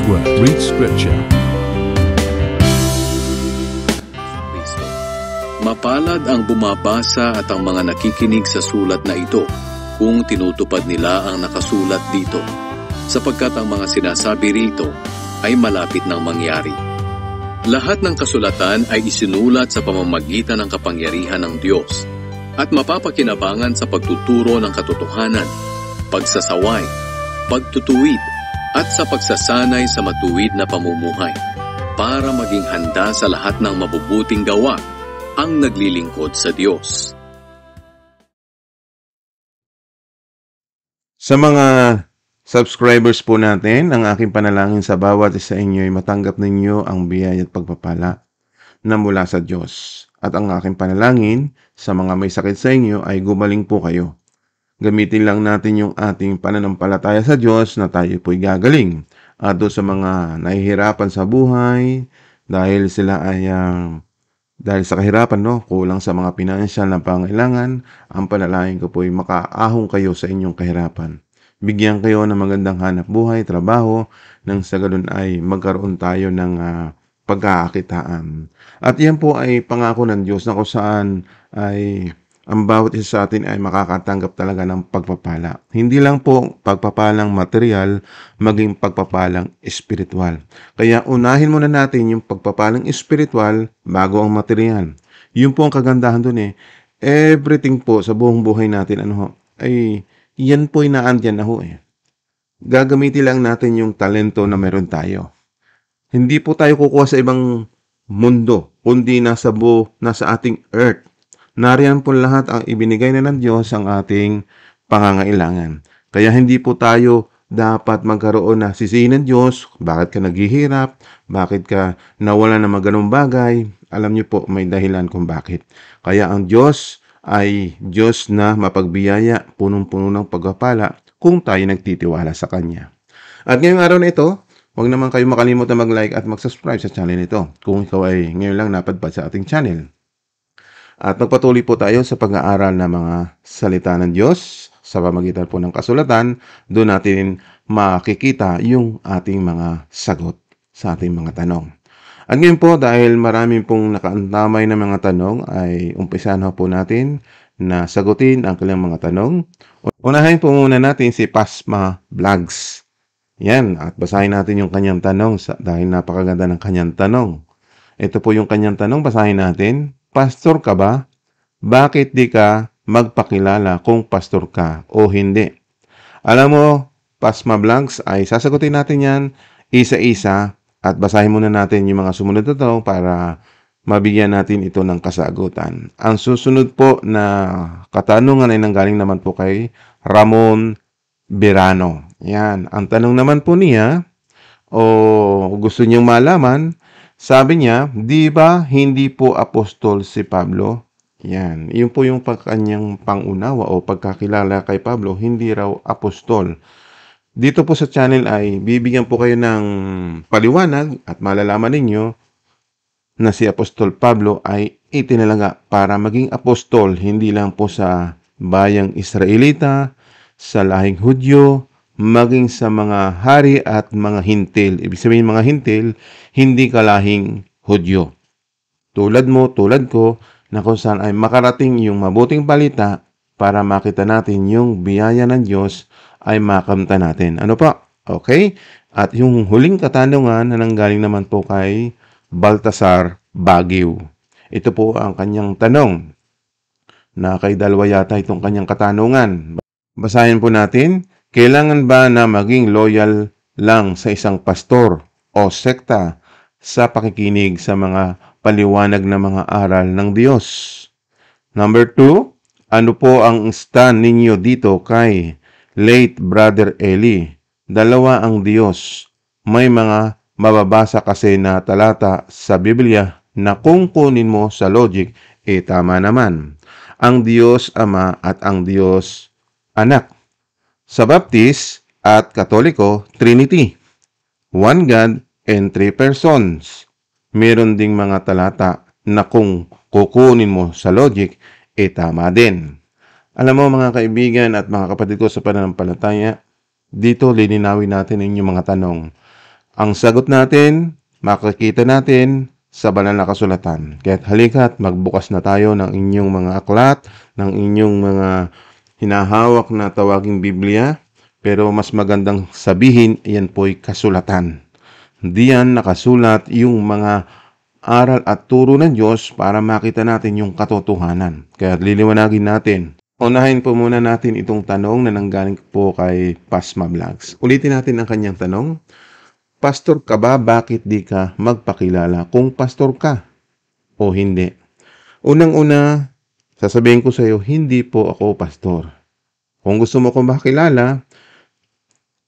Network. Read Scripture. Kristo. Mapalad ang bumabasa at ang mga nakikinig sa sulat na ito kung tinutupad nila ang nakasulat dito, sapagkat ang mga sinasabi rito ay malapit nang mangyari. Lahat ng kasulatan ay isinulat sa pamamagitan ng kapangyarihan ng Diyos at mapapakinabangan sa pagtuturo ng katotohanan, pagsasaway, pagtutuwid, at sa pagsasanay sa matuwid na pamumuhay para maging handa sa lahat ng mabubuting gawa ang naglilingkod sa Diyos. Sa mga subscribers po natin, ang aking panalangin sa bawat isa inyo ay matanggap ninyo ang biyaya at pagpapala na mula sa Diyos. At ang aking panalangin sa mga may sakit sa inyo ay gumaling po kayo. Gamitin lang natin yung ating pananampalataya sa Diyos na tayo po'y gagaling. At doon sa mga nahihirapan sa buhay, dahil sila ay dahil sa kahirapan, kulang sa mga pinansyal na pangailangan, ang panalangin ko po'y makaahong kayo sa inyong kahirapan. Bigyan kayo ng magandang hanap buhay, trabaho, nang sa ganun ay magkaroon tayo ng pagkakakitaan. At yan po ay pangako ng Diyos na kung saan ay ang bawat isa sa atin ay makakatanggap talaga ng pagpapala. Hindi lang po pagpapalang material, maging pagpapalang espiritual. Kaya unahin muna natin yung pagpapalang espiritual bago ang material. Yun po ang kagandahan dun eh. Everything po sa buong buhay natin, ay yan po inaandyan na eh. Gagamitin lang natin yung talento na meron tayo. Hindi po tayo kukuha sa ibang mundo, kundi nasa ating earth. Nariyan po lahat ang ibinigay na ng Diyos ang ating pangangailangan. Kaya hindi po tayo dapat magkaroon na sisihin ng Diyos. Bakit ka naghihirap? Bakit ka nawala ng mga ganung bagay? Alam niyo po, may dahilan kung bakit. Kaya ang Diyos ay Diyos na mapagbiyaya, punong-puno ng pagpapala kung tayo nagtitiwala sa Kanya. At ngayong araw na ito, huwag naman kayo makalimutan mag-like at mag-subscribe sa channel nito kung ikaw ay ngayon lang napadpad sa ating channel. At magpatuloy po tayo sa pag-aaral ng mga salita ng Diyos sa pamamagitan po ng kasulatan. Doon natin makikita yung ating mga sagot sa ating mga tanong. At ngayon po, dahil marami pong nakaantamay na mga tanong, ay umpisahan po natin na sagutin ang kanilang mga tanong. Unahin po muna natin si Pasma Vlogs. Yan, at basahin natin yung kanyang tanong dahil napakaganda ng kanyang tanong. Ito po yung kanyang tanong, basahin natin. Pastor ka ba? Bakit di ka magpakilala kung pastor ka o hindi? Alam mo, Pasma Vlogs, ay sasagutin natin yan isa-isa at basahin muna natin yung mga sumunod na tanong para mabigyan natin ito ng kasagutan. Ang susunod po na katanungan ay nanggaling naman po kay Ramon Verano. Yan, ang tanong naman po niya o gusto niyang malaman. Sabi niya, di ba hindi po apostol si Pablo? Yan. Yun po yung kanyang pangunawa o pagkakilala kay Pablo, hindi raw apostol. Dito po sa channel ay bibigyan po kayo ng paliwanag at malalaman ninyo na si Apostol Pablo ay itinalaga para maging apostol, hindi lang po sa bayang Israelita, sa lahing Hudyo, maging sa mga hari at mga hintil. Ibig sabihin mga hintil, hindi kalahing Hudyo. Tulad mo, tulad ko, na kung saan ay makarating yung mabuting balita para makita natin yung biyaya ng Diyos ay makamta natin. Ano pa? Okay? At yung huling katanungan na nanggaling naman po kay Baltasar Baguio. Ito po ang kanyang tanong. Na kay dalawa yata itong kanyang katanungan. Basahin po natin. Kailangan ba na maging loyal lang sa isang pastor o sekta sa pakikinig sa mga paliwanag na mga aral ng Diyos? Number 2, ano po ang stand ninyo dito kay late Brother Eli? Dalawa ang Diyos. May mga mababasa kasi na talata sa Biblia na kung kunin mo sa logic, tama naman. Ang Diyos Ama at ang Diyos Anak. Sa Baptist at Katoliko, Trinity. One God and three persons. Meron ding mga talata na kung kukunin mo sa logic, tama din. Alam mo mga kaibigan at mga kapatid ko sa pananampalataya, dito lininawin natin inyong mga tanong. Ang sagot natin, makikita natin sa banal na kasulatan. Kaya't halika't magbukas na tayo ng inyong mga aklat, ng inyong mga hinahawak na tawaging Biblia, pero mas magandang sabihin, yan po'y kasulatan. Diyan nakasulat yung mga aral at turo ng Diyos para makita natin yung katotohanan. Kaya liliwanagin natin. Unahin po muna natin itong tanong na nanggaling po kay Pasma Vlogs. Ulitin natin ang kanyang tanong. Pastor ka ba? Bakit di ka magpakilala kung pastor ka o hindi? Unang-una, sasabihin ko sa iyo, hindi po ako pastor. Kung gusto mo kong makilala,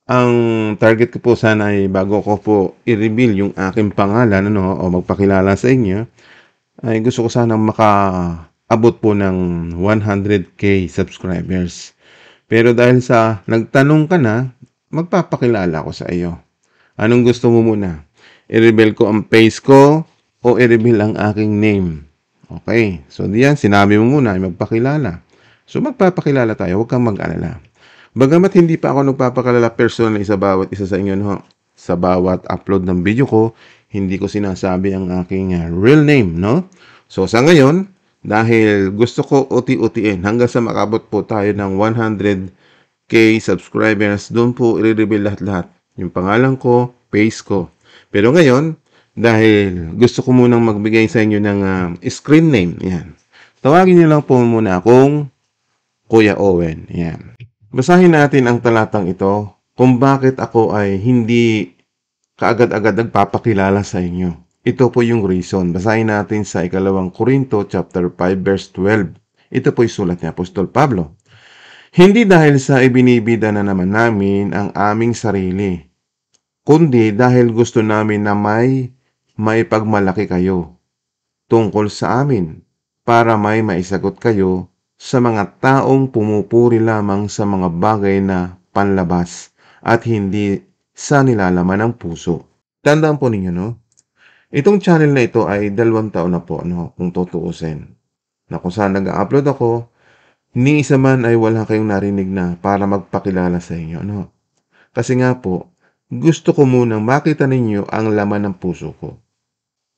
ang target ko po sana ay bago ko po i-reveal yung aking pangalan o magpakilala sa inyo, ay gusto ko sana makaabot po ng 100k subscribers. Pero dahil sa nagtanong ka na, magpapakilala ko sa iyo. Anong gusto mo muna? I-reveal ko ang face ko o i-reveal ang aking name? Okay. So diyan, sinabi mo muna ay magpakilala. So magpapakilala tayo, huwag kang mag-alala. Bagamat hindi pa ako nagpapakilala personally sa bawat isa sa inyo, no? Sa bawat upload ng video ko, hindi ko sinasabi ang aking real name, no? So sa ngayon, dahil gusto ko uti-utiin hanggang sa makabot po tayo ng 100k subscribers, doon po i-reveal lahat-lahat. Yung pangalan ko, face ko. Pero ngayon, dahil gusto ko munang magbigay sa inyo ng screen name, yan. Tawagin niyo lang po muna akong Kuya Owen, yan. Basahin natin ang talatang ito kung bakit ako ay hindi kaagad-agad nagpapakilala sa inyo. Ito po yung reason. Basahin natin sa 2 Korinto chapter 5 verse 12. Ito po yung sulat ni Apostol Pablo. Hindi dahil sa ibinibida na naman namin ang aming sarili, kundi dahil gusto namin na may maipagmalaki kayo tungkol sa amin para may maisagot kayo sa mga taong pumupuri lamang sa mga bagay na panlabas at hindi sa nilalaman ng puso. Tandaan po ninyo, no? Itong channel na ito ay 2 taon na po, no? Kung tutuusin. Na kung saan nag-upload ako, ni isa man ay wala kayong narinig na para magpakilala sa inyo, no? Kasi nga po, gusto ko munang makita ninyo ang laman ng puso ko.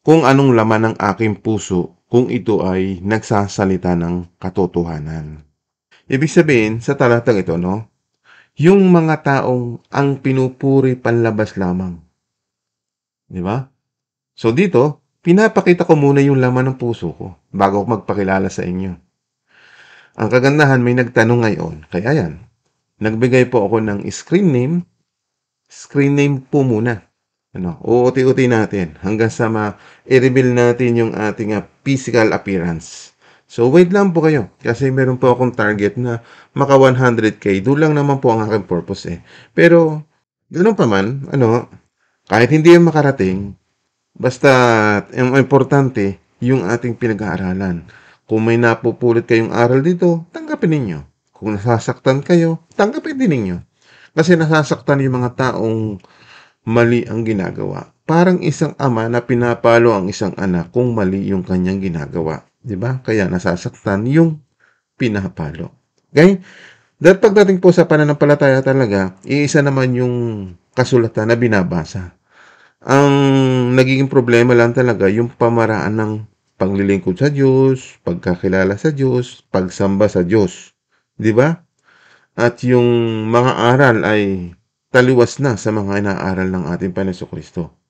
Kung anong laman ng aking puso kung ito ay nagsasalita ng katotohanan. Ibig sabihin, sa talatang ito, no? Yung mga taong ang pinupuri panlabas lamang. Di ba? So dito, pinapakita ko muna yung laman ng puso ko bago ako magpakilala sa inyo. Ang kagandahan, may nagtanong ngayon. Kaya yan, nagbigay po ako ng screen name po muna. Uuti-uti natin hanggang sa ma-reveal natin yung ating physical appearance. So, wait lang po kayo kasi meron po akong target na maka 100k. Doon lang naman po ang aking purpose Pero, ganoon pa man, kahit hindi yung makarating, basta ang importante, yung ating pinag-aaralan. Kung may napupulot kayong aral dito, tanggapin ninyo. Kung nasasaktan kayo, tanggapin din ninyo. Kasi nasasaktan yung mga taong mali ang ginagawa. Parang isang ama na pinapalo ang isang anak kung mali yung kanyang ginagawa. Diba? Kaya nasasaktan yung pinapalo. Okay? Dahil pagdating po sa pananampalataya talaga, iisa naman yung kasulatan na binabasa. Ang nagiging problema lang talaga yung pamaraan ng paglilingkod sa Diyos, pagkakilala sa Diyos, pagsamba sa Diyos. Diba? At yung mga aral ay taliwas na sa mga inaaral ng ating Panginoon Kristo.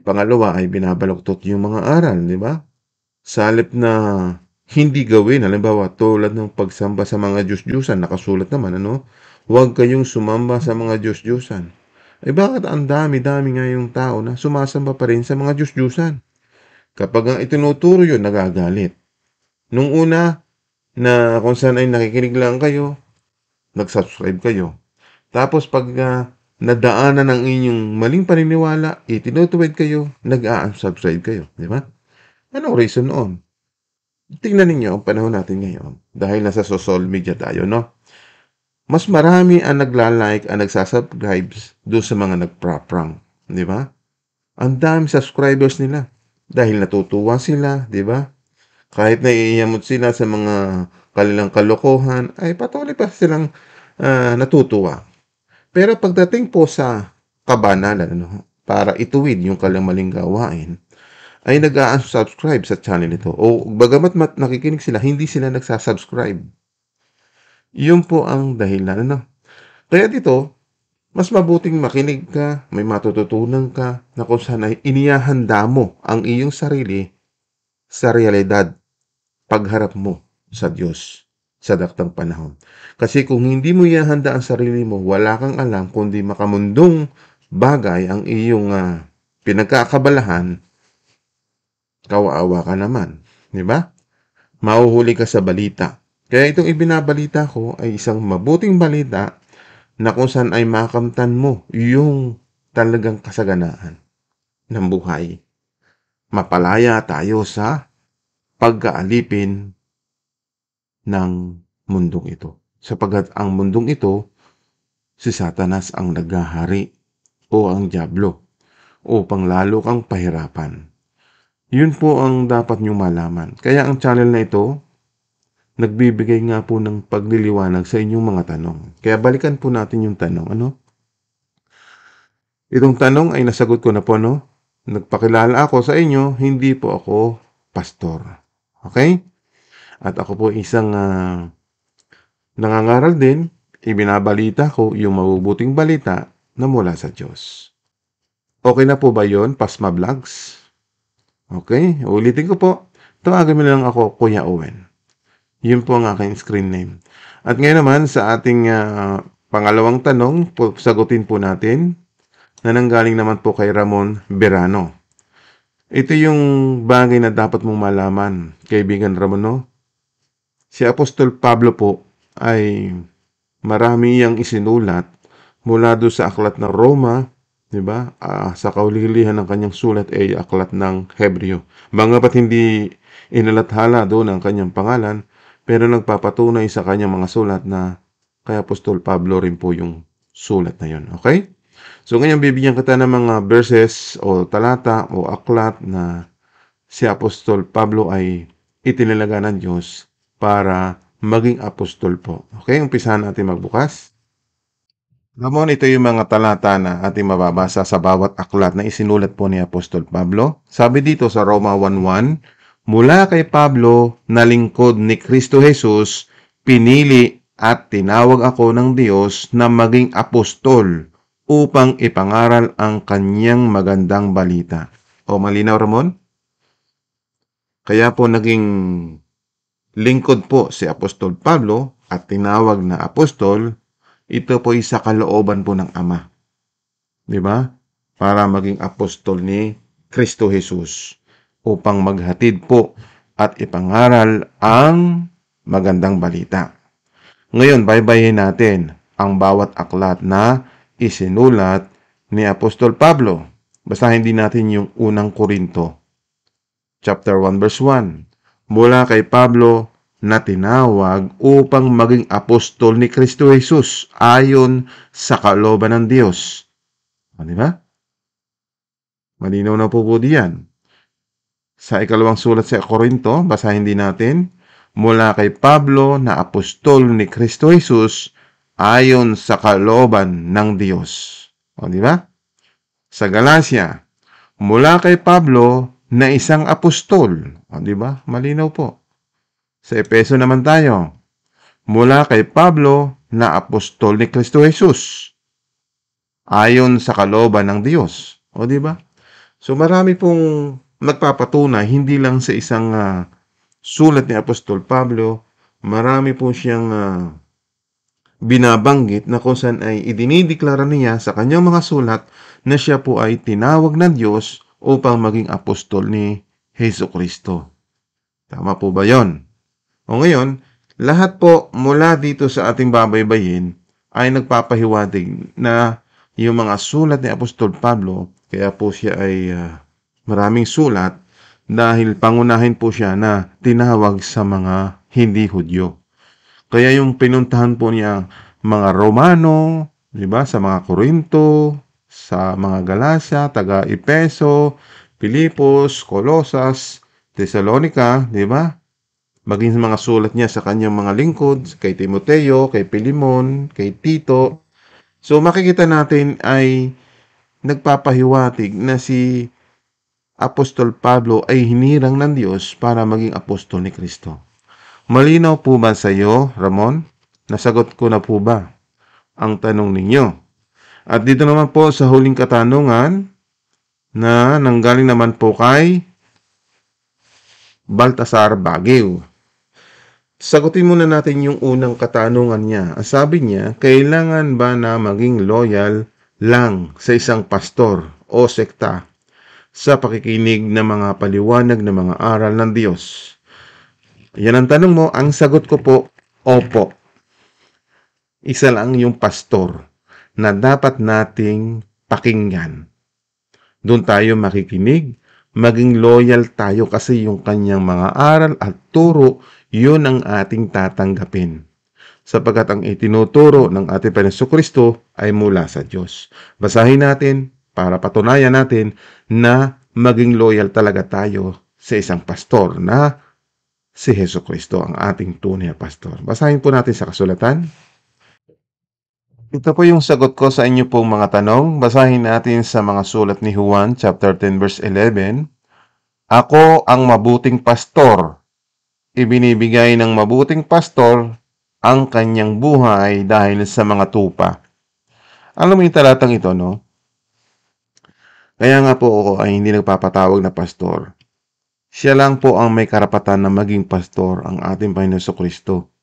Pangalawa ay binabaluktot yung mga aral, di ba? Sa halip na hindi gawin, halimbawa tulad ng pagsamba sa mga Diyos-Diyusan, nakasulat naman, huwag kayong sumamba sa mga Diyos-Diyusan. Bakit ang dami-dami nga yung tao na sumasamba pa rin sa mga Diyos-Diyusan? Kapag ang itinuturo yun, nagagalit. Nung una, na kung saan ay nakikinig lang kayo, nag-subscribe kayo. Tapos pag nadaanan ng inyong maling paniniwala, tinutuwid kayo, nag-unsubscribe kayo. Di ba? Anong reason noon? Tingnan ninyo ang panahon natin ngayon. Dahil nasa social media tayo, no? Mas marami ang nagla-like, ang nagsasubscribe doon sa mga nagpra-prank. Di ba? Ang dami subscribers nila. Dahil natutuwa sila, di ba? Kahit naiiyamot sila sa mga kanilang kalokohan, ay patuloy pa silang natutuwa. Pero pagdating po sa kabanalan, ano, para ituwid yung kanilang maling gawain, ay nag-unsubscribe sa channel nito. O bagamat nakikinig sila, hindi sila nagsasubscribe. Yun po ang dahilan, ano. Kaya dito, mas mabuting makinig ka, may matututunan ka, na kung saan ay inihahanda mo ang iyong sarili sa realidad, pagharap mo sa Diyos sa daktang panahon. Kasi kung hindi mo ihahanda ang sarili mo, wala kang alam kundi makamundong bagay ang iyong pinagkakabalahan, kawawa ka naman. Di ba? Mahuhuli ka sa balita. Kaya itong ibinabalita ko ay isang mabuting balita na kung saan ay makamtan mo yung talagang kasaganaan ng buhay. Mapalaya tayo sa pagkaalipin ng mundong ito. Sapagkat ang mundong ito, si Satanas ang naghahari o ang dyablo upang lalo kang pahirapan. Yun po ang dapat niyong malaman. Kaya ang channel na ito, nagbibigay nga po ng pagliliwanag sa inyong mga tanong. Kaya balikan po natin yung tanong. Ano? Itong tanong ay nasagot ko na po, no? Nagpakilala ako sa inyo, hindi po ako pastor. Okay? At ako po isang nangangaral din, ibinabalita ko yung mabubuting balita na mula sa Diyos. Okay na po ba yon, Pasma Vlogs? Okay, ulitin ko po. Tawagan mo lang ako, Kuya Owen. Yun po ang aking screen name. At ngayon naman sa ating pangalawang tanong, sagutin po natin na nanggaling naman po kay Ramon Berano. Ito yung bagay na dapat mong malaman, kaibigan Ramon, no? Si Apostol Pablo po ay marami yang isinulat mula doon sa aklat ng Roma, di ba? Sa kaulilihan ng kanyang sulat ay aklat ng Hebreo. Bagamat hindi inalathala doon ang kanyang pangalan, pero nagpapatunay sa kanyang mga sulat na kay Apostol Pablo rin po yung sulat na yun. Okay? So ngayon bibigyan kita ng mga verses o talata o aklat na si Apostol Pablo ay itinilaga ng Diyos para maging apostol po. Okay? Umpisahan natin magbukas. Ramon, ito yung mga talata na ating mababasa sa bawat aklat na isinulat po ni Apostol Pablo. Sabi dito sa Roma 1:1, mula kay Pablo na lingkod ni Kristo Jesus, pinili at tinawag ako ng Diyos na maging apostol upang ipangaral ang kanyang magandang balita. O malinaw, Ramon? Kaya po naging lingkod po si Apostol Pablo at tinawag na apostol, ito po isa kalooban po ng Ama. Di ba? Para maging apostol ni Kristo Jesus upang maghatid po at ipangaral ang magandang balita. Ngayon, baybayin natin ang bawat aklat na isinulat ni Apostol Pablo. Basahin din natin yung unang Korinto. Chapter 1 verse 1. Mula kay Pablo na tinawag upang maging apostol ni Kristo Jesus ayon sa kalooban ng Diyos. Di ba? Malinaw na po diyan. Sa ikalawang sulat sa Korinto, basahin din natin, mula kay Pablo na apostol ni Kristo Jesus ayon sa kalooban ng Diyos. Di ba? Sa Galacia, mula kay Pablo na isang apostol. Di ba? Malinaw po. Sa Efeso naman tayo, mula kay Pablo na apostol ni Kristo Jesus ayon sa kalooban ng Diyos. Di ba? So marami pong nagpapatunay, hindi lang sa isang sulat ni Apostol Pablo, marami po siyang binabanggit na kung saan ay idinideklara niya sa kanyang mga sulat na siya po ay tinawag ng Diyos upang maging apostol ni Jesucristo. Tama po ba yon? O ngayon, lahat po mula dito sa ating babaybayin ay nagpapahiwatig na yung mga sulat ni Apostol Pablo, kaya po siya ay maraming sulat dahil pangunahin po siya na tinawag sa mga hindi Hudyo. Kaya yung pinuntahan po niya mga Romano, di ba, sa mga Korinto, sa mga Galacia, taga Efeso, Filipos, Colosas, Thessalonica, di ba? Maging mga sulat niya sa kanyang mga lingkod, kay Timoteo, kay Pilimon, kay Tito. So makikita natin ay nagpapahiwatig na si Apostol Pablo ay hinirang ng Diyos para maging apostol ni Kristo. Malinaw po ba sa iyo, Ramon? Nasagot ko na po ba ang tanong ninyo? At dito naman po sa huling katanungan na nanggaling naman po kay Baltasar Baguio. Sagutin muna natin yung unang katanungan niya. Sabi niya, kailangan ba na maging loyal lang sa isang pastor o sekta sa pakikinig ng mga paliwanag ng mga aral ng Diyos? Yan ang tanong mo. Ang sagot ko po, opo. Isa lang yung pastor na dapat nating pakinggan. Doon tayo makikinig, maging loyal tayo kasi yung kanyang mga aral at turo, yun ang ating tatanggapin. Sapagkat ang itinuturo ng ating Panginoong Kristo ay mula sa Diyos. Basahin natin para patunayan natin na maging loyal talaga tayo sa isang pastor na si Jesucristo, ang ating tunay na pastor. Basahin po natin sa kasulatan. Ito po yung sagot ko sa inyo pong mga tanong. Basahin natin sa mga sulat ni Juan, chapter 10, verse 11. Ako ang mabuting pastor. Ibinibigay ng mabuting pastor ang kanyang buhay dahil sa mga tupa. Alam mo yung talatang ito, no? Kaya nga po ako ay hindi nagpapatawag na pastor. Siya lang po ang may karapatan na maging pastor, ang ating Panginoon Kristo.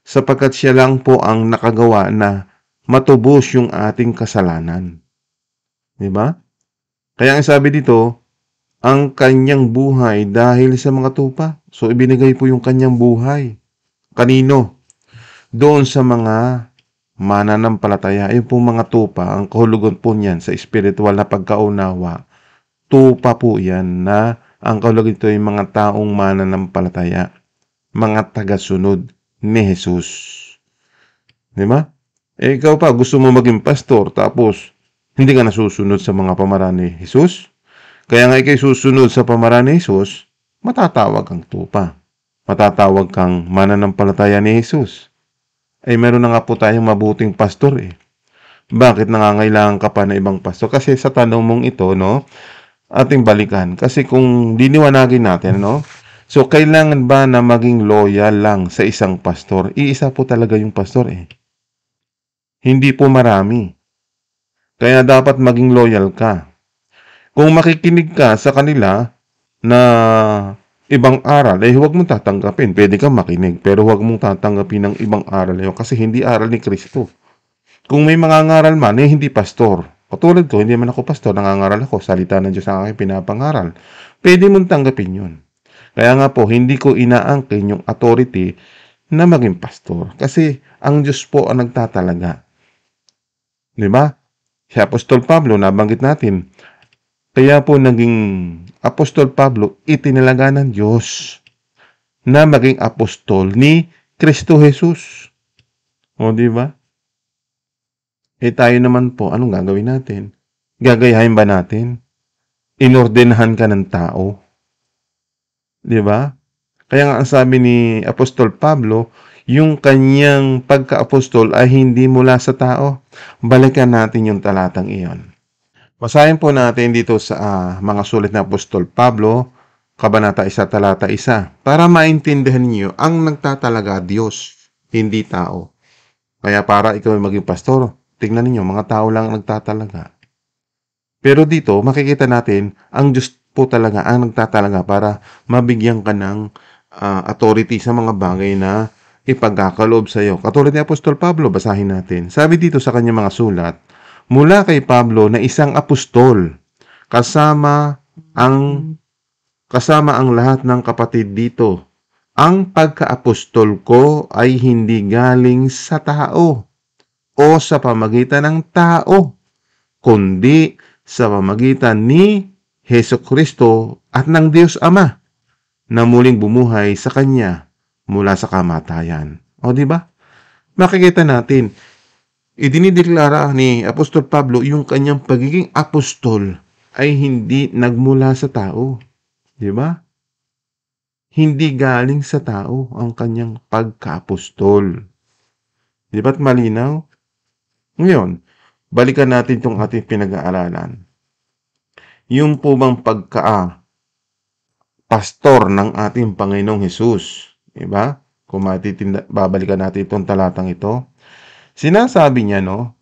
Sapagkat siya lang po ang nakagawa na matubos yung ating kasalanan. Diba? Kaya ang sabi dito, ang kanyang buhay dahil sa mga tupa. So, ibinigay po yung kanyang buhay. Kanino? Doon sa mga mananampalataya. Yung po mga tupa, ang kahulugan po niyan sa spiritual na pagkaunawa. Tupa po yan na ang kahulugan ito yung mga taong mananampalataya. Mga tagasunod ni Jesus. Diba? Ikaw pa, gusto mo maging pastor, tapos hindi ka nasusunod sa mga pamaraan ni Jesus? Kaya nga ikay susunod sa pamaraan ni Jesus, matatawag kang tupa. Matatawag kang mananampalataya ni Jesus. Ay meron na nga po tayong mabuting pastor eh. Bakit nangangailangan ka pa na ibang pastor? Kasi sa tanong mong ito, no, ating balikan. Kasi kung diniwanagin natin, no, so kailangan ba na maging loyal lang sa isang pastor? Iisa po talaga yung pastor eh. Hindi po marami. Kaya dapat maging loyal ka. Kung makikinig ka sa kanila na ibang aral, eh huwag mong tatanggapin. Pwede kang makinig, pero huwag mong tatanggapin ng ibang aral yun kasi hindi aral ni Kristo. Kung may mga ngaral man, eh hindi pastor. Katulad ko, hindi man ako pastor, nangangaral ako. Salita ng Diyos ang aking pinapangaral. Pwede mong tanggapin yun. Kaya nga po, hindi ko inaangkin yung authority na maging pastor. Kasi ang Diyos po ang nagtatalaga. Diba? Si Apostol Pablo, nabanggit natin, kaya po naging Apostol Pablo, itinalaga ng Diyos na maging apostol ni Kristo Jesus. O, di ba? Eh tayo naman po, anong gagawin natin? Gagayahin ba natin? Inordenahan ka ng tao? Di ba? Kaya nga ang sabi ni Apostol Pablo, yung kanyang pagka-apostol ay hindi mula sa tao. Balikan natin yung talatang iyon. Basahin po natin dito sa mga sulat ng Apostol Pablo, Kabanata 1, Talata 1, para maintindihan niyo ang nagtatalaga Diyos, hindi tao. Kaya para ikaw ay maging pastor, tingnan niyo mga tao lang ang nagtatalaga. Pero dito, makikita natin, ang Diyos po talaga ang nagtatalaga para mabigyan ka ng authority sa mga bagay na ipagkakaloob sa iyo. Katulad ni Apostol Pablo, basahin natin. Sabi dito sa kanyang mga sulat, mula kay Pablo na isang apostol, kasama ang lahat ng kapatid dito. Ang pagka-apostol ko ay hindi galing sa tao o sa pamagitan ng tao, kundi sa pamagitan ni Jesucristo at ng Diyos Ama na muling bumuhay sa Kanya mula sa kamatayan. O di ba? Makikita natin, idinideklara ni Apostol Pablo yung kanyang pagiging apostol ay hindi nagmula sa tao. Di ba? Hindi galing sa tao ang kanyang pagka-apostol. Di ba't malinaw? Ngayon, balikan natin itong ating pinag-aaralan. yung po bang pastor ng ating Panginoong Hesus. Diba? Kung babalikan natin itong talatang ito. Sinasabi niya, no,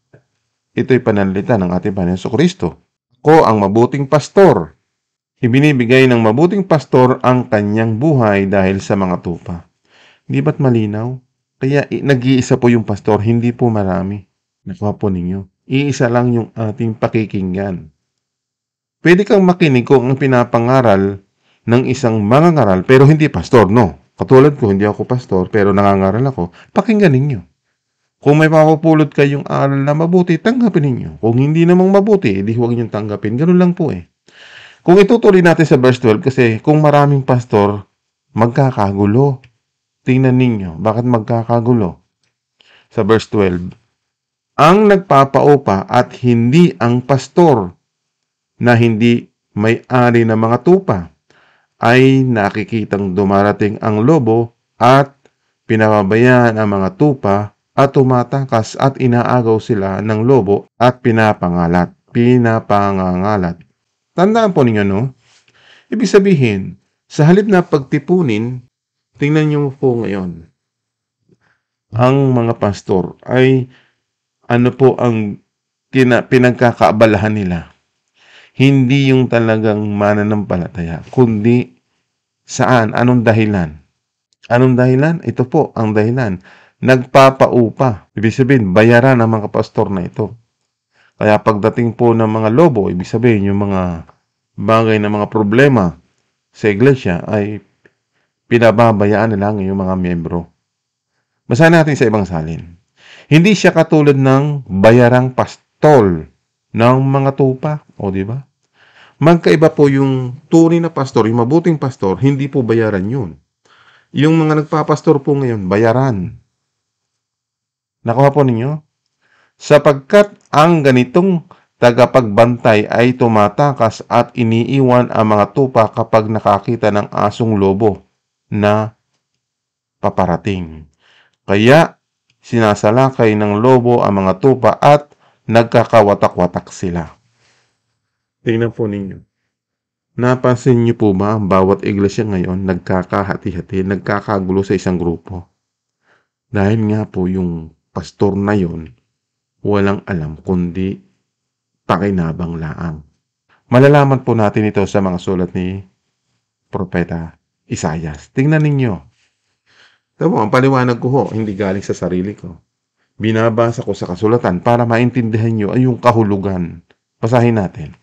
ito'y pananalita ng ating Panginoon Jesucristo. Ako ang mabuting pastor. Ibinibigay ng mabuting pastor ang kanyang buhay dahil sa mga tupa. Di ba't malinaw? Kaya nag-iisa po yung pastor, hindi po marami. Nakuha po ninyo. Iisa lang yung ating pakikinggan. Pwede kang makinig kung ang pinapangaral ng isang mangangaral pero hindi pastor, no? Katulad ko, hindi ako pastor pero nangangaral ako. Pakinggan ninyo. Kung may mapupulot kayong aral na mabuti, tanggapin ninyo. Kung hindi namang mabuti, edi huwag niyong tanggapin. Ganun lang po eh. Kung itutuloy natin sa verse 12, kasi kung maraming pastor, magkakagulo. Tingnan ninyo, bakit magkakagulo? Sa verse 12, ang nagpapaupa at hindi ang pastor na hindi may-ari ng mga tupa ay nakikitang dumarating ang lobo at pinababayaan ang mga tupa at tumatakas at inaagaw sila ng lobo at pinapangangalat. Tandaan po ninyo, no? Ibig sabihin, sa halip na pagtipunin, tingnan niyo po ngayon, ang mga pastor ay ano po ang pinagkakaabalahan nila. Hindi yung talagang mananampalataya, kundi saan? Anong dahilan? Anong dahilan? Ito po ang dahilan. Nagpapaupa. Ibig sabihin, bayaran ang mga pastor na ito. Kaya pagdating po ng mga lobo, ibig sabihin yung mga bagay na mga problema sa iglesia ay pinababayaan nila ang iyong mga miyembro. Basahin natin sa ibang salin. Hindi siya katulad ng bayarang pastol ng mga tupa. O di ba? Magkaiba po yung tunay na pastor, yung mabuting pastor, hindi po bayaran yun. Yung mga nagpapastor po ngayon, bayaran. Nakuha po ninyo? Sapagkat ang ganitong tagapagbantay ay tumatakas at iniiwan ang mga tupa kapag nakakita ng asong lobo na paparating. Kaya sinasalakay ng lobo ang mga tupa at nagkakawatak-watak sila. Tingnan po ninyo. Napansin niyo po ba ang bawat iglesia ngayon nagkakahati-hati, nagkakagulo sa isang grupo? Dahil nga po yung pastor na yon walang alam kundi pakinabang laang. Malalaman po natin ito sa mga sulat ni Propeta Isaias. Tingnan ninyo. Tama, ang paliwanag ko ho, hindi galing sa sarili ko. Binabasa ko sa kasulatan para maintindihan nyo ay yung kahulugan. Basahin natin.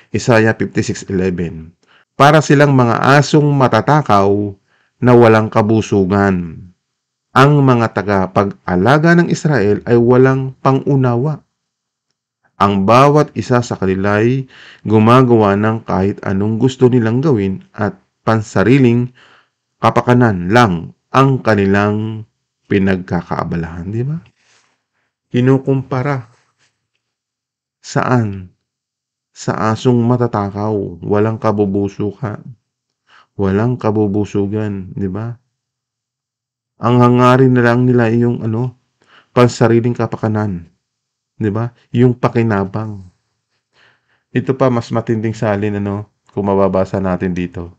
Isaiah 56:11. Para silang mga asong matatakaw na walang kabusugan. Ang mga tagapag-alaga ng Israel ay walang pangunawa. Ang bawat isa sa kanila ay gumagawa ng kahit anong gusto nilang gawin at pansariling kapakanan lang ang kanilang pinagkakaabalahan. Di ba? Kinukumpara. Saan? Sa asong matatakaw. Walang kabubusukan. Walang kabubusugan. Di ba? Ang hangarin na lang nila yung pansariling kapakanan. 'Di ba? Yung pakinabang. Ito pa mas matinding salin kung mababasa natin dito.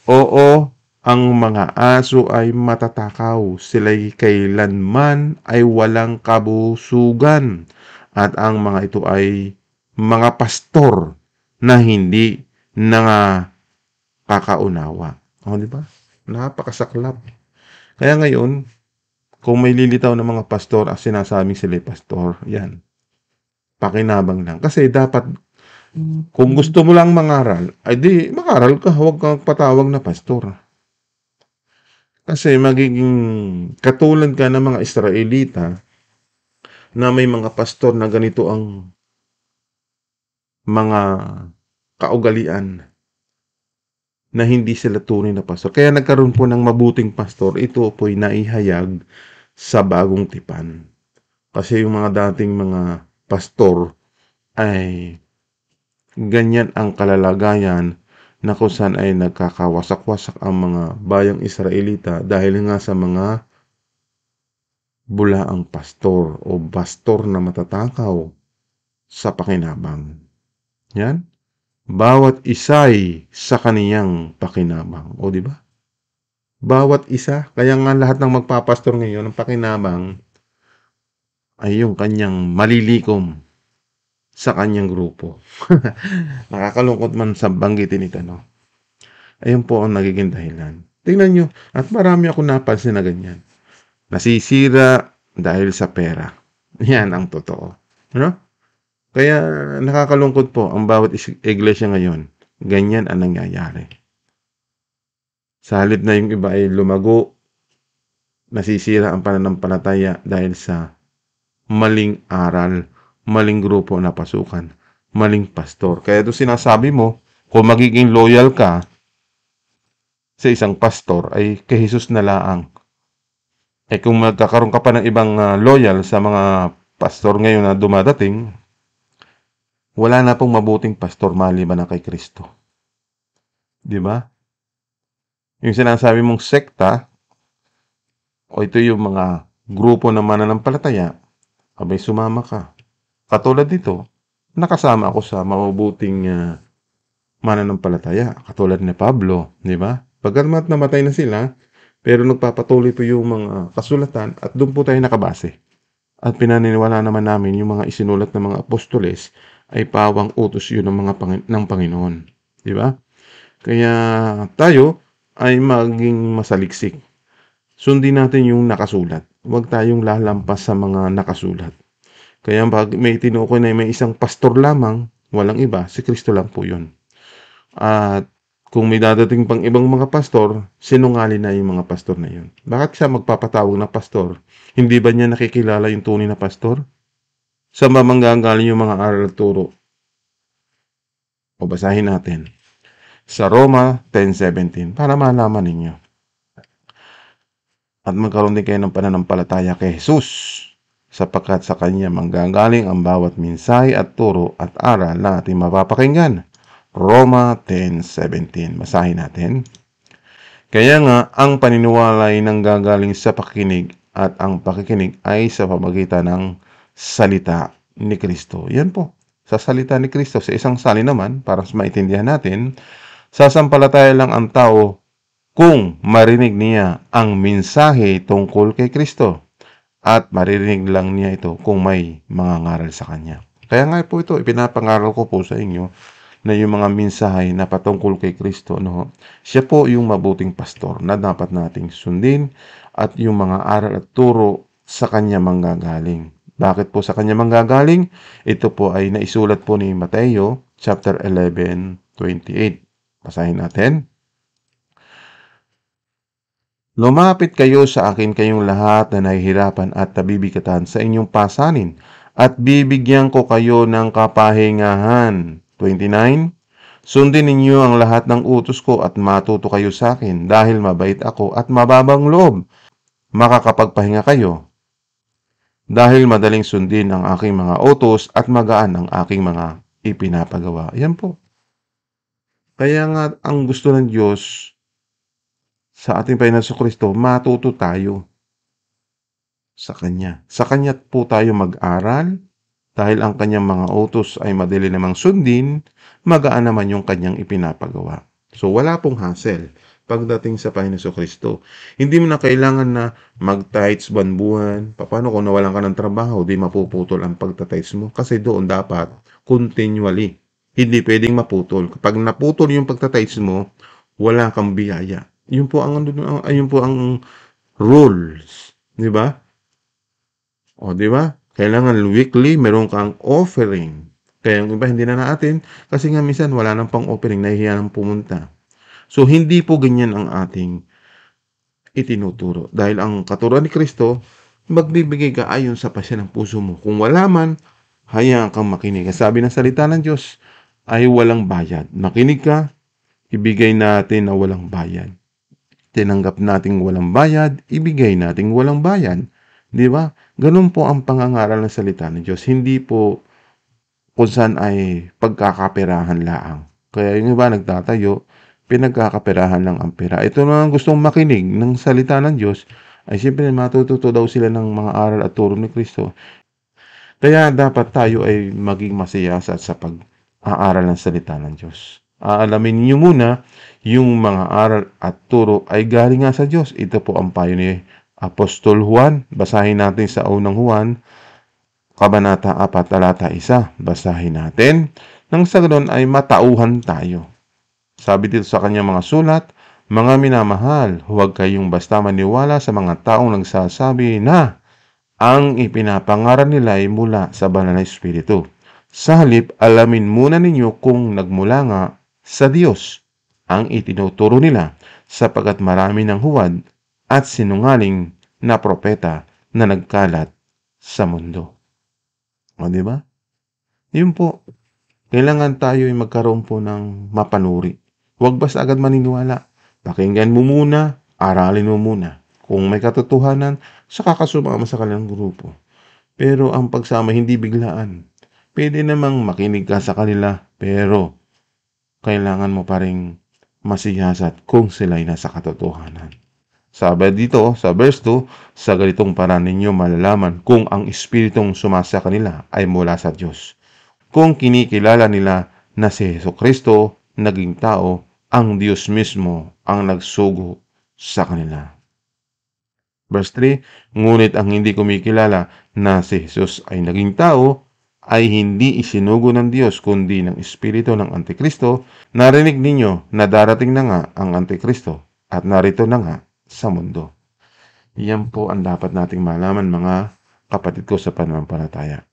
Oo, ang mga aso ay matatakaw, sila'y kailanman ay walang kabusugan, at ang mga ito ay mga pastor na hindi nakakaunawa. O, di ba? Napakasaklap. Kaya ngayon, kung may lilitaw ng mga pastor at sinasabing sila pastor, yan. Pakinabang lang. Kasi dapat, kung gusto mo lang mangaral, ay di, mangaral ka, huwag kang patawag na pastor. Kasi magiging katulad ka ng mga Israelita na may mga pastor na ganito ang mga kaugalian na hindi sila tunay na pastor. Kaya nagkaroon po ng mabuting pastor, ito po'y naihayag sa bagong tipan. Kasi yung mga dating mga pastor ay ganyan ang kalalagayan na kung saan ay nagkakawasak-wasak ang mga bayang Israelita dahil nga sa mga bulaang pastor o pastor na matatakaw sa pakinabang. Yan. Bawat isa'y sa kaniyang pakinabang. O, di ba? Bawat isa. Kaya nga lahat ng magpapastor ngayon, ang pakinabang ay yung kanyang malilikom sa kanyang grupo. Nakakalungkot man sa banggitin ito, no? Ayun po ang nagiging dahilan. Tingnan nyo, at marami ako napansin na ganyan. Nasisira dahil sa pera. Yan ang totoo. No? Kaya nakakalungkot po ang bawat iglesia ngayon. Ganyan ang nangyayari. Sa halip na yung iba ay lumago, nasisira ang pananampalataya dahil sa maling aral, maling grupo na pasukan, maling pastor. Kaya doon sinasabi mo, kung magiging loyal ka sa isang pastor ay kay Jesus na laang. Kung magkakaroon ka pa ng ibang loyal sa mga pastor ngayon na dumadating, wala na pong mabuting pastor maliban na kay Kristo. Di ba? Yung sinasabi mong sekta, o ito yung mga grupo na mananampalataya, abay sumama ka. Katulad dito, nakasama ako sa mabubuting mananampalataya, katulad ni Pablo, di ba? Pagkat namatay na sila, pero nagpapatuloy po yung mga kasulatan at doon po tayo nakabase. At pinaniniwala naman namin yung mga isinulat ng mga apostoles ay pawang utos yun ng Panginoon. Di ba? Kaya tayo ay maging masaliksik. Sundin natin yung nakasulat. Huwag tayong lalampas sa mga nakasulat. Kaya pag may tinukoy na may isang pastor lamang, walang iba, si Kristo lang po yun. At kung may dadating pang ibang mga pastor, sinungaling na yung mga pastor na yun. Bakit siya magpapatawag na pastor? Hindi ba niya nakikilala yung tunay na pastor? Saan ba manggagaling yung mga aral at turo? O basahin natin. Sa Roma 10:17 para malaman ninyo. At magkaroon din kayo ng pananampalataya kay Jesus, sapagkat sa Kanya manggagaling ang bawat mensahe at turo at aral na ating mapapakinggan. Roma 10:17. Basahin natin. Kaya nga, ang paniniwala ay nanggagaling sa pakikinig at ang pakikinig ay sa pamagitan ng salita ni Kristo. Yan po. Sa salita ni Kristo. Sa isang salin naman, para maintindihan natin, sasampalataya lang ang tao kung marinig niya ang mensahe tungkol kay Kristo. At maririnig lang niya ito kung may mga ngaral sa Kanya. Kaya nga po ito, ipinapangaral ko po sa inyo na yung mga mensahe na patungkol kay Kristo, no? Siya po yung mabuting pastor na dapat nating sundin at yung mga aral at turo sa Kanya manggagaling. Bakit po sa Kanya manggagaling? Ito po ay naisulat po ni Mateo, chapter 11:28. Basahin natin. Lumapit kayo sa akin kayong lahat na nahihirapan at nabibigatan sa inyong pasanin at bibigyan ko kayo ng kapahingahan. 29. Sundin ninyo ang lahat ng utos ko at matuto kayo sa akin dahil mabait ako at mababang loob. Makakapagpahinga kayo. Dahil madaling sundin ang aking mga utos at magaan ang aking mga ipinapagawa. Yan po. Kaya nga ang gusto ng Diyos sa ating Panginoon Kristo, matuto tayo sa Kanya. Sa Kanya po tayo mag-aral. Dahil ang kanyang mga utos ay madali namang sundin, magaan naman yung kanyang ipinapagawa. So wala pong hassle pagdating sa Panginoon Kristo. Hindi mo na kailangan na mag-tithes buwan-buwan. Paano kung nawalan ka ng trabaho, di mapuputol ang pagta-tithes mo? Kasi doon dapat continually. Hindi pwedeng maputol. Kapag naputol yung pagta-tithes mo, wala kang biyaya. Yun po ang rules. Di ba? O, di ba? Kailangan weekly, meron kang offering. Kaya yung iba hindi na natin kasi nga minsan wala nang pang offering, nahihiya nang pumunta. So, hindi po ganyan ang ating itinuturo. Dahil ang katuruan ni Kristo, magbibigay ka ayon sa pasya ng puso mo. Kung wala man, hayaan kang makinig. Sabi ng salita ng Diyos ay walang bayad. Makinig ka, ibigay natin na walang bayad. Tinanggap nating walang bayad, ibigay nating walang bayad. Di ba? Ganun po ang pangangaral ng salita ng Diyos. Hindi po kung saan ay pagkakaperahan laang. Kaya yung iba nagtatayo, pinagkakaperahan lang ang pera. Ito na ang gustong makinig ng salita ng Diyos, ay siyempre matututo daw sila ng mga aral at turo ni Kristo. Kaya dapat tayo ay maging masaya sa aaral ng salita ng Diyos. Aalamin niyo muna yung mga aral at turo ay galing nga sa Diyos. Ito po ang payo ni Apostol Juan. Basahin natin sa unang Juan, Kabanata 4, talata 1. Basahin natin. Nang sa ganoon ay matauhan tayo. Sabi dito sa kanyang mga sulat, mga minamahal, huwag kayong basta maniwala sa mga taong nagsasabi na ang ipinapangaral nila ay mula sa banal na Espiritu. Sa halip, alamin muna ninyo kung nagmula nga sa Diyos ang itinuturo nila, sapagkat marami ng huwad at sinungaling na propeta na nagkalat sa mundo. O, di ba? Yun po. Kailangan tayo ay magkaroon po ng mapanuri. Huwag basta agad maniniwala. Pakinggan mo muna, aralin mo muna. Kung may katotohanan, saka ka sumama sa kanilang grupo. Pero ang pagsama hindi biglaan. Pwede namang makinig ka sa kanila, pero kailangan mo pa rin masihasat kung sila'y nasa katotohanan. Sabi dito sa verse 2, sa ganitong paraan ninyo malalaman kung ang espiritong sumasa kanila ay mula sa Diyos. Kung kinikilala nila na si Jesucristo naging tao, ang Diyos mismo ang nagsugo sa kanila. Verse 3, ngunit ang hindi kumikilala na si Jesus ay naging tao, ay hindi isinugo ng Diyos kundi ng espiritu ng Antikristo. Narinig ninyo na darating na nga ang Antikristo at narito na nga sa mundo. Yan po ang dapat nating malaman, mga kapatid ko sa pananampalataya,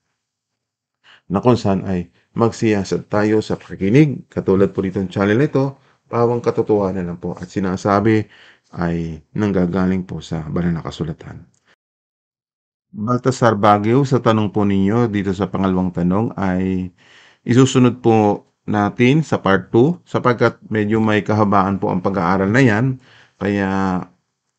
na kung saan ay magsiyasat tayo sa pakikinig. Katulad po dito ng channel ito, pawang katotohanan lang po at sinasabi ay nanggagaling po sa banal na kasulatan. Baltasar Baguio, sa tanong po ninyo dito sa pangalawang tanong ay isusunod po natin sa part 2 sapagkat medyo may kahabaan po ang pag-aaral na yan. Kaya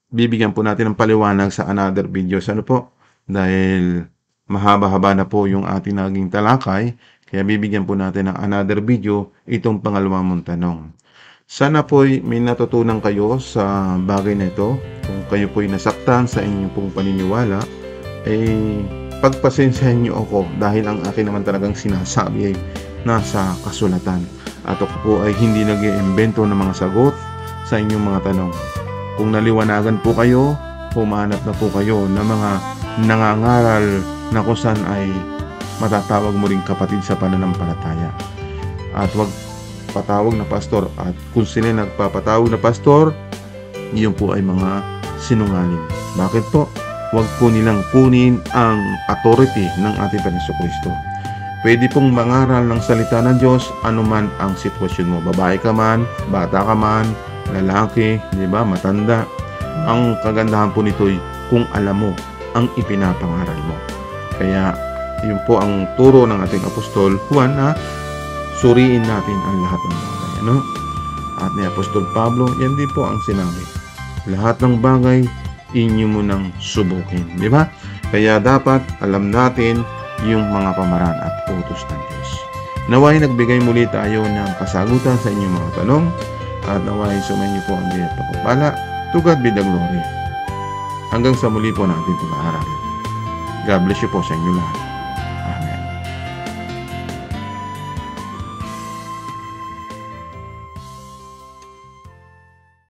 bibigyan po natin ng paliwanag sa another videos. Ano po? Dahil mahaba-haba na po yung ating naging talakay. Kaya bibigyan po natin ng another video itong pangalawang mong tanong. Sana po may natutunan kayo sa bagay na ito. Kung kayo po ay nasaktan sa inyong pong paniniwala, pagpasensyahan niyo ako dahil ang akin naman talagang sinasabi ay nasa kasulatan. At ako po ay hindi nag-iimbento ng mga sagot sa inyong mga tanong. Kung naliwanagan po kayo, humanap na po kayo ng mga nangangaral na kung saan ay matatawag mo ring kapatid sa pananampalataya. At wag patawag na pastor. At kung sila nagpapatawag na pastor, iyon po ay mga sinungaling. Bakit po? Huwag po nilang kunin ang authority ng ating Jesucristo. Pwede pong mangaral ng salita ng Diyos anuman ang sitwasyon mo. Babae ka man, bata ka man, lalaki, di ba, matanda. Ang kagandahan po nito ay kung alam mo ang ipinapangaral mo. Kaya yun po ang turo ng ating Apostol Juan na suriin natin ang lahat ng bagay. Ano? At ni Apostol Pablo, yan din po ang sinabi. Lahat ng bagay inyo mo nang subukin, di ba? Kaya dapat alam natin yung mga pamaraan at utos ng Diyos. Naway nagbigay muli tayo ng kasagutan sa inyong mga tanong at naway sumayin niyo po ang biyaya at pagpapala. To God be the glory. Hanggang sa muli po natin pag-aaral. God bless you po sa inyo lahat.